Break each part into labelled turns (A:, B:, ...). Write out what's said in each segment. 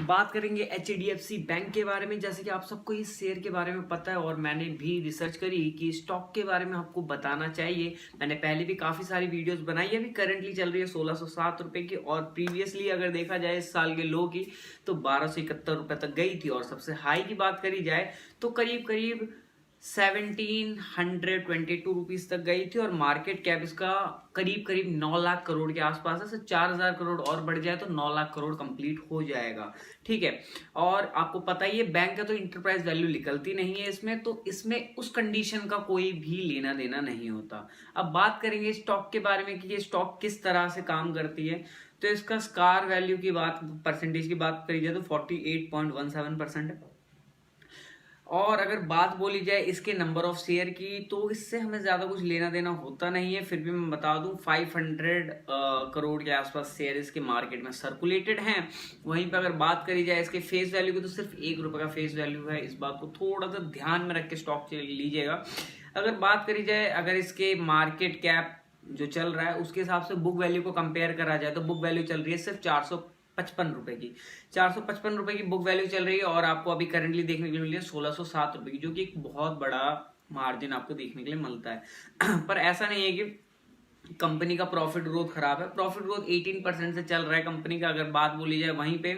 A: बात करेंगे HDFC bank के बारे में। जैसे कि आप सबको इस शेयर के बारे में पता है और मैंने भी रिसर्च करी कि स्टॉक के बारे में आपको बताना चाहिए। मैंने पहले भी काफ़ी सारी वीडियोस बनाई है। अभी करंटली चल रही है 1607 रुपये की और प्रीवियसली अगर देखा जाए इस साल के लो की तो 1271 रुपये तक गई थी। और सबसे हाई की बात करी जाए तो करीब करीब 1722 रुपीज तक गई थी और मार्केट कैप इसका करीब करीब 9 लाख करोड़ के आसपास है। 4000 करोड़ और बढ़ जाए तो 9 लाख करोड़ कंप्लीट हो जाएगा। ठीक है, और आपको पता ही है बैंक का तो इंटरप्राइज वैल्यू निकलती नहीं है इसमें, तो इसमें उस कंडीशन का कोई भी लेना देना नहीं होता। अब बात करेंगे स्टॉक के बारे में कि ये स्टॉक किस तरह से काम करती है। तो इसका स्कार वैल्यू की बात, परसेंटेज की बात करी जाए तो 48.17% है। और अगर बात बोली जाए इसके नंबर ऑफ शेयर की तो इससे हमें ज्यादा कुछ लेना देना होता नहीं है। फिर भी मैं बता दूं 500 करोड़ के आसपास शेयर इसके मार्केट में सर्कुलेटेड हैं। वहीं पर अगर बात करी जाए इसके फेस वैल्यू की तो सिर्फ 1 रुपए का फेस वैल्यू है। इस बात को थोड़ा सा ध्यान में रख के स्टॉक लीजिएगा। अगर बात करी जाए अगर इसके मार्केट कैप जो चल रहा है उसके हिसाब से बुक वैल्यू को कंपेयर करा जाए तो बुक वैल्यू चल रही है सिर्फ 455 रुपए की। 455 रुपए की बुक वैल्यू चल रही है और आपको अभी करंटली देखने के लिए मिल रही है 1607 रुपए की, जो कि एक बहुत बड़ा मार्जिन आपको देखने के लिए मिलता है। पर ऐसा नहीं है कि कंपनी का प्रॉफिट ग्रोथ खराब है। प्रॉफिट ग्रोथ 18% से चल रहा है कंपनी का। अगर बात बोली जाए वहीं पे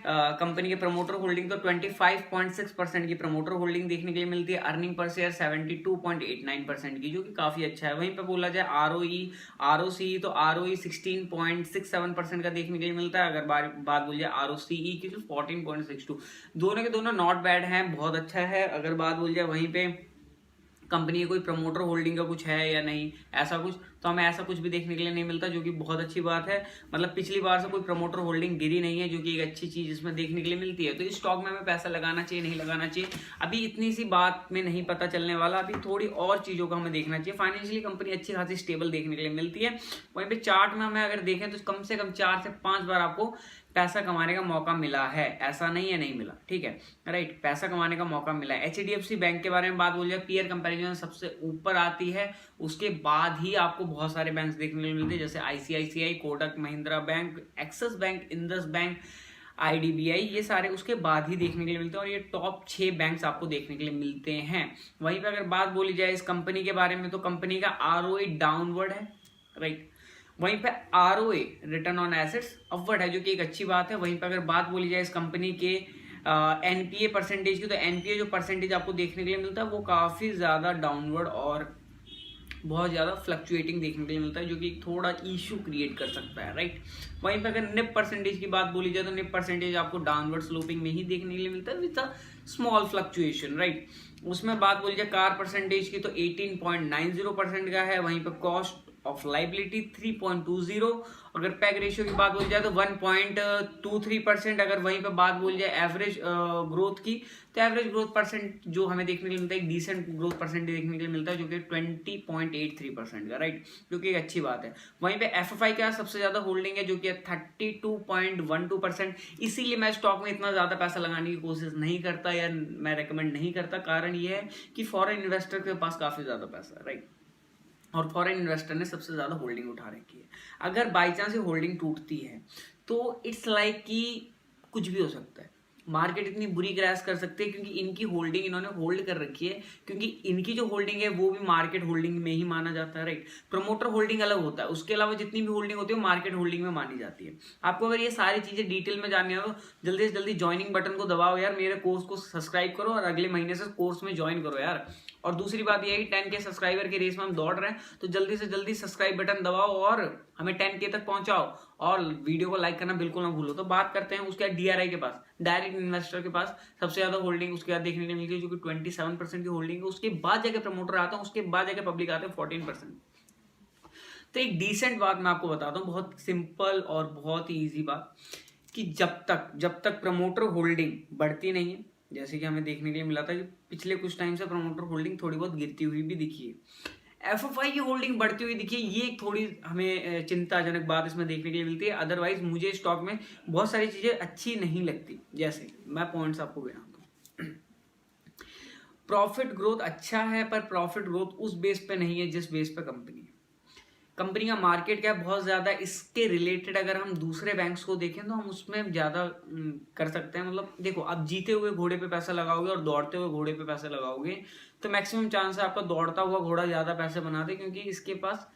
A: कंपनी के प्रमोटर होल्डिंग तो 25.6% की प्रमोटर होल्डिंग देखने के लिए मिलती है। अर्निंग पर शेयर 72.89% की, जो कि काफी अच्छा है। वहीं पे बोला जाए ROE तो ROE 16.67% का देखने के लिए मिलता है। अगर बात बोली जाए ROCE की तो 14.62, दोनों के दोनों नॉट बैड हैं, बहुत अच्छा है। अगर बात बोली जाए वहीं पे कंपनी की कोई प्रमोटर होल्डिंग का कुछ है या नहीं, ऐसा कुछ तो हमें ऐसा कुछ भी देखने के लिए नहीं मिलता, जो कि बहुत अच्छी बात है। मतलब पिछली बार से कोई प्रमोटर होल्डिंग गिरी नहीं है, जो कि एक अच्छी चीज इसमें देखने के लिए मिलती है। तो इस स्टॉक में हमें पैसा लगाना चाहिए नहीं लगाना चाहिए अभी इतनी सी बात में नहीं पता चलने वाला। अभी थोड़ी और चीजों का हमें देखना चाहिए। फाइनेंशियली कंपनी अच्छी खासी स्टेबल देखने के लिए मिलती है। वहीं पे चार्ट में हमें अगर देखें तो कम से कम 4 से 5 बार आपको पैसा कमाने का मौका मिला है, ऐसा नहीं है नहीं मिला। ठीक है, राइट, पैसा कमाने का मौका मिला है। HDFC बैंक के बारे में बात बोल जाए पीयर कंपैरिजन सबसे ऊपर आती है। उसके बाद ही आपको बहुत सारे बैंक देखने को मिलते हैं, जैसे ICICI, Kotak Mahindra bank, axis bank, Indus bank, IDBI, ये सारे उसके बाद ही देखने के लिए मिलते हैं। और ये टॉप 6 बैंक्स आपको देखने के लिए मिलते हैं। वहीं पर अगर बात बोली जाए इस कंपनी के बारे में तो कंपनी का ROE डाउनवर्ड है, राइट। वहीं पे ROA return on assets upward है, जो कि एक अच्छी बात है। वहीं पे अगर बात बोली जाए इस कंपनी के NPA परसेंटेज की तो NPA जो परसेंटेज आपको देखने के लिए मिलता है वो काफी ज्यादा डाउनवर्ड और बहुत ज्यादा फ्लक्चुएटिंग देखने के लिए मिलता है, जो कि थोड़ा इशू क्रिएट कर सकता है, राइट। वहीं पे अगर निप परसेंटेज की बात बोली जाए तो निप परसेंटेज आपको डाउनवर्ड स्लोपिंग में ही देखने के लिए मिलता है with a small fluctuation, right. उसमें बात बोली जाए कार परसेंटेज की तो 18.90% का है। वहीं पे कॉस्ट ऑफ लाइबिलिटी 3.20। अगर पैग रेशियो की बात बोली जाए तो 1.23%। अगर वहीं पे बात बोली जाए एवरेज ग्रोथ की तो एवरेज ग्रोथ परसेंट जो हमें देखने के लिए मिलता है एक डिसेंट ग्रोथ परसेंटेज देखने के लिए मिलता है, जो कि 20.83% का, राइट, जो कि एक अच्छी बात है। वहीं पे FFI का सबसे ज्यादा होल्डिंग है, जो कि 32.12%। इसीलिए मैं स्टॉक में इतना ज्यादा पैसा लगाने की कोशिश नहीं करता या मैं रेकमेंड नहीं करता। कारण यह है कि फॉरेन इन्वेस्टर के पास काफी ज्यादा पैसा है, राइट, और फॉरेन इन्वेस्टर ने सबसे ज्यादा होल्डिंग उठा रखी है। अगर बाई चांस ये होल्डिंग टूटती है तो इट्स लाइक कि कुछ भी हो सकता है। मार्केट इतनी बुरी क्रैश कर सकती है क्योंकि इनकी होल्डिंग इन्होंने होल्ड कर रखी है, क्योंकि इनकी जो होल्डिंग है वो भी मार्केट होल्डिंग में ही माना जाता है, राइट। प्रमोटर होल्डिंग अलग होता है, उसके अलावा जितनी भी होल्डिंग होती है वो मार्केट होल्डिंग में मानी जाती है। आपको अगर ये सारी चीजें डिटेल में जाननी हो तो जल्दी से जल्दी ज्वाइनिंग बटन को दबाओ यार, मेरे कोर्स को सब्सक्राइब करो और अगले महीने से कोर्स में ज्वाइन करो यार। और दूसरी बात यह है कि 10K सब्सक्राइबर की रेस में हम दौड़ रहे हैं, तो जल्दी से जल्दी सब्सक्राइब बटन दबाओ और हमें 10K तक पहुंचाओ और वीडियो को लाइक करना बिल्कुल ना भूलो। तो बात करते हैं उसके बाद DRI के पास, डायरेक्ट इन्वेस्टर के पास सबसे ज्यादा होल्डिंग उसके बाद देखने को मिलती है, जो कि 27% की होल्डिंग है। उसके बाद जाके प्रमोटर आता है, उसके बाद जाके पब्लिक आते हैं 14%। तो एक डिसेंट बात मैं आपको बताता हूँ, बहुत सिंपल और बहुत ही ईजी बात, कि जब तक प्रमोटर होल्डिंग बढ़ती नहीं है, जैसे कि हमें देखने के लिए मिला था कि पिछले कुछ टाइम से प्रमोटर होल्डिंग थोड़ी बहुत गिरती हुई भी दिखी है, FFI की होल्डिंग बढ़ती हुई दिखी है, ये एक थोड़ी हमें चिंताजनक बात इसमें देखने के लिए मिलती है। अदरवाइज मुझे स्टॉक में बहुत सारी चीजें अच्छी नहीं लगती। जैसे मैं पॉइंट्स आपको गिनाता हूँ। प्रॉफिट ग्रोथ अच्छा है, पर प्रॉफिट ग्रोथ उस बेस पे नहीं है जिस बेस पे कंपनी है। कंपनी का मार्केट कैप बहुत ज़्यादा, इसके रिलेटेड अगर हम दूसरे बैंक्स को देखें तो हम उसमें ज़्यादा कर सकते हैं। मतलब देखो, आप जीते हुए घोड़े पे पैसा लगाओगे और दौड़ते हुए घोड़े पे पैसा लगाओगे तो मैक्सिमम चांस है आपका दौड़ता हुआ घोड़ा ज़्यादा पैसे बना दे, क्योंकि इसके पास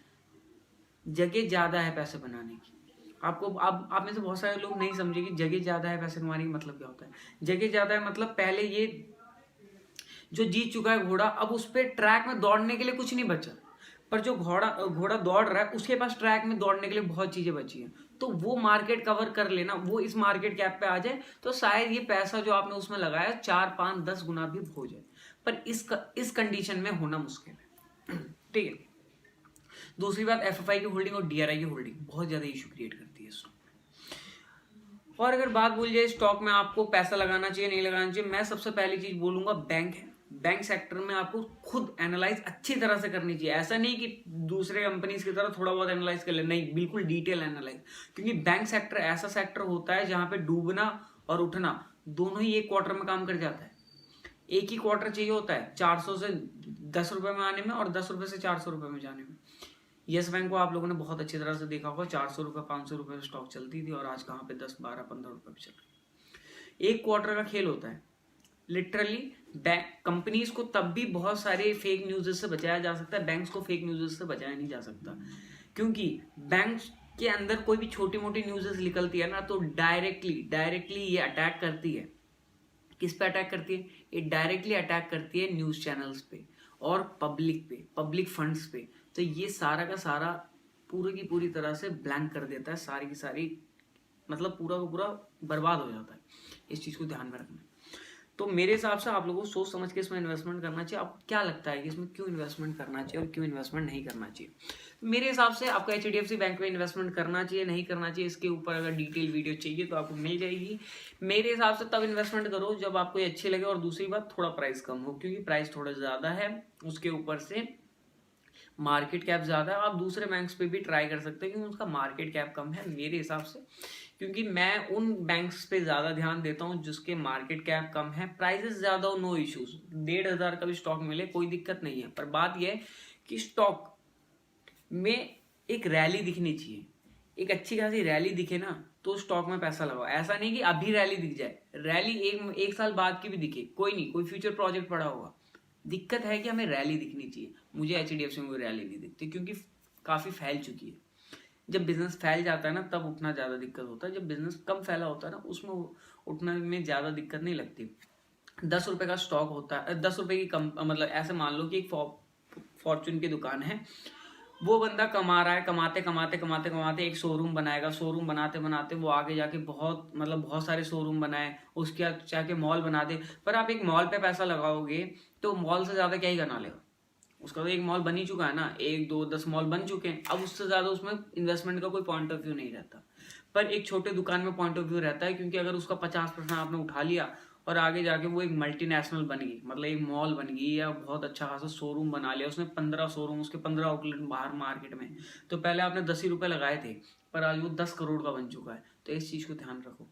A: जगह ज़्यादा है पैसे बनाने की। आपको आप में से बहुत सारे लोग नहीं समझे कि जगह ज़्यादा है पैसे कमाने का मतलब क्या होता है। जगह ज़्यादा है मतलब पहले ये जो जीत चुका है घोड़ा, अब उस पर ट्रैक में दौड़ने के लिए कुछ नहीं बचा, पर जो घोड़ा घोड़ा दौड़ रहा है उसके पास ट्रैक में दौड़ने के लिए बहुत चीजें बची हैं। तो वो मार्केट कवर कर लेना, वो इस मार्केट कैप पे आ जाए तो शायद ये पैसा जो आपने उसमें लगाया 4, 5, 10 गुना भी हो जाए, पर इस कंडीशन में होना मुश्किल है। ठीक है। दूसरी बात, एफएफआई की होल्डिंग और डीआरआई की होल्डिंग बहुत ज्यादा इशू क्रिएट करती है स्टॉक। और अगर बात बोल जाए स्टॉक में आपको पैसा लगाना चाहिए नहीं लगाना चाहिए, मैं सबसे पहली चीज बोलूंगा बैंक है। बैंक सेक्टर में आपको खुद एनालाइज अच्छी तरह से करनी चाहिए। ऐसा नहीं कि दूसरे कंपनीज की तरह थोड़ा बहुत एनालाइज कर ले, नहीं, बिल्कुल डिटेल एनालाइज। क्योंकि बैंक सेक्टर ऐसा सेक्टर होता है जहां पे डूबना और उठना दोनों ही एक क्वार्टर में काम कर जाता है। एक ही क्वार्टर चाहिए होता है 400 से 10 रुपए में आने में और 10 रुपए से 400 रुपए में जाने में। यस बैंक को आप लोगों ने बहुत अच्छी तरह से देखा होगा, 400 रुपए 500 रुपए स्टॉक चलती थी और आज कहाँ पे 10, 12, 15 रुपए पे चल रही। एक क्वार्टर का खेल होता है लिटरली। कंपनीज को तब भी बहुत सारे फेक न्यूज से बचाया जा सकता है, बैंक्स को फेक न्यूज से बचाया नहीं जा सकता। क्योंकि बैंक्स के अंदर कोई भी छोटी मोटी न्यूज़ निकलती है ना तो डायरेक्टली ये अटैक करती है। किस पे अटैक करती है? ये डायरेक्टली अटैक करती है न्यूज चैनल्स पे और पब्लिक फंड्स पे। तो ये सारा का सारा पूरी की पूरी तरह से ब्लैंक कर देता है, सारी की सारी, मतलब पूरा का पूरा बर्बाद हो जाता है। इस चीज को ध्यान में रखना। तो मेरे हिसाब से आप लोगों को सोच समझ के इसमें इन्वेस्टमेंट करना चाहिए। आपको क्या लगता है कि इसमें क्यों इन्वेस्टमेंट करना चाहिए और क्यों इन्वेस्टमेंट नहीं करना चाहिए? मेरे हिसाब से आपको HDFC बैंक में इन्वेस्टमेंट करना चाहिए नहीं करना चाहिए, इसके ऊपर अगर डिटेल वीडियो चाहिए तो आपको मिल जाएगी। मेरे हिसाब से तब इन्वेस्टमेंट करो जब आपको ये अच्छी लगे और दूसरी बात थोड़ा प्राइस कम हो, क्योंकि प्राइस थोड़ा ज़्यादा है, उसके ऊपर से मार्केट कैप ज़्यादा है। आप दूसरे बैंक्स पे भी ट्राई कर सकते हैं क्योंकि उसका मार्केट कैप कम है मेरे हिसाब से, क्योंकि मैं उन बैंक्स पे ज़्यादा ध्यान देता हूँ जिसके मार्केट कैप कम है, प्राइसेस ज़्यादा हो, नो इश्यूज। 1,500 का भी स्टॉक मिले कोई दिक्कत नहीं है, पर बात यह है कि स्टॉक में एक रैली दिखनी चाहिए। एक अच्छी खासी रैली दिखे ना तो स्टॉक में पैसा लगाओ। ऐसा नहीं कि अभी रैली दिख जाए, रैली एक साल बाद की भी दिखे, कोई नहीं, कोई फ्यूचर प्रोजेक्ट पड़ा होगा। दिक्कत है कि हमें रैली दिखनी चाहिए। मुझे HDFC में कोई रैली नहीं दिखती क्योंकि काफ़ी फैल चुकी है। जब बिजनेस फैल जाता है ना तब उठना ज़्यादा दिक्कत होता है, जब बिजनेस कम फैला होता है ना उसमें उठने में ज़्यादा दिक्कत नहीं लगती। 10 रुपये का स्टॉक होता है, 10 रुपये की कम, मतलब ऐसे मान लो कि एक फॉर्चून की दुकान है, वो बंदा कमा रहा है, कमाते एक शोरूम बनाएगा, शोरूम बनाते बनाते वो आगे जाके बहुत सारे शोरूम बनाए, उसके बाद जाके मॉल बना दे। पर आप एक मॉल पे पैसा लगाओगे तो मॉल से ज़्यादा क्या ही करना लेगा, उसका तो एक मॉल बन ही चुका है ना, 1, 2, 10 मॉल बन चुके हैं। अब उससे ज़्यादा उसमें इन्वेस्टमेंट का कोई पॉइंट ऑफ व्यू नहीं रहता, पर एक छोटे दुकान में पॉइंट ऑफ व्यू रहता है, क्योंकि अगर उसका 50% आपने उठा लिया और आगे जाके वो एक मल्टीनेशनल बन गई, मतलब एक मॉल बन गई या बहुत अच्छा खासा शोरूम बना लिया, उसने 15 शोरूम, उसके 15 आउटलेट बाहर मार्केट में, तो पहले आपने 10 ही रुपये लगाए थे पर आज वो 10 करोड़ का बन चुका है। तो इस चीज़ को ध्यान रखो।